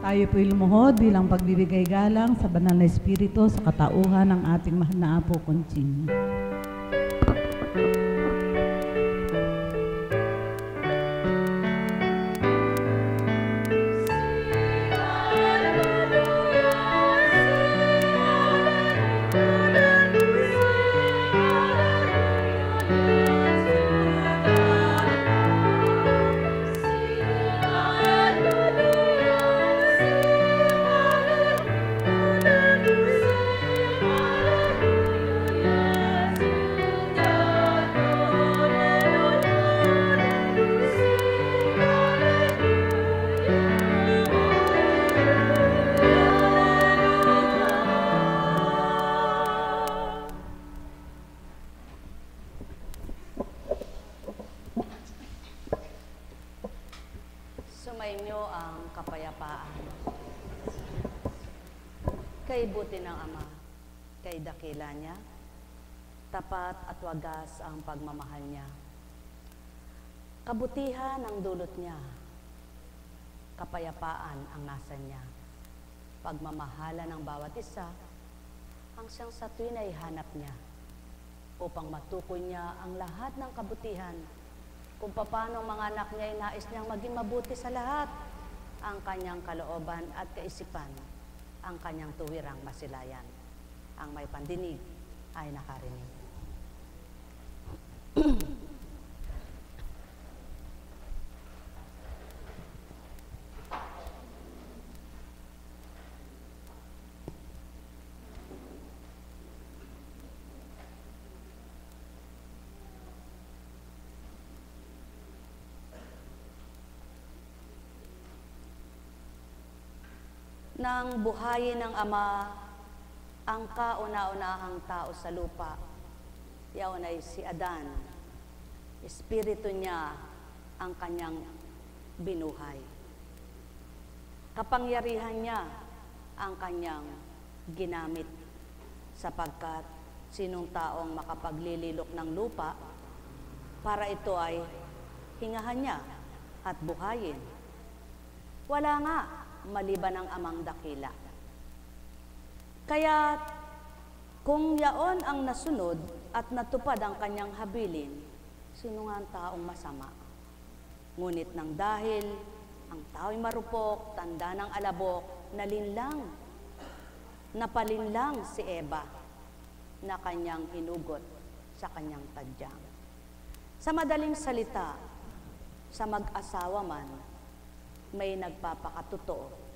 Tayo po'y lumuhod bilang pagbibigay galang sa banal na espiritu sa katauhan ng ating mahal na Apo Conching. Sumainyo ang kapayapaan. Kay buti ng Ama, kay dakila niya, tapat at wagas ang pagmamahal niya. Kabutihan ang dulot niya, kapayapaan ang nasa niya. Pagmamahala ng bawat isa, ang siyang sa tuwin ay hanap niya, upang matukoy niya ang lahat ng kabutihan, kung paano mga anak niya ay nais niyang maging mabuti sa lahat, ang kanyang kalooban at kaisipan, ang kanyang tuwirang masilayan. Ang may pandinig ay nakarinig. Nang buhayin ng Ama ang kauna-unahang tao sa lupa, yaon ay si Adan. Espiritu niya ang kanyang binuhay. Kapangyarihan niya ang kanyang ginamit, sapagkat sinong taong makapaglililok ng lupa para ito ay hingahan niya at buhayin. Wala nga, maliban ang Amang dakila. Kaya kung yaon ang nasunod at natupad ang kanyang habilin, sino nga ang taong masama? Ngunit nang dahil ang tao'y marupok, tanda ng alabok, napalinlang si Eva na kanyang hinugot sa kanyang tadyang. Sa madaling salita, sa mag-asawa man, may nagpapakatotoo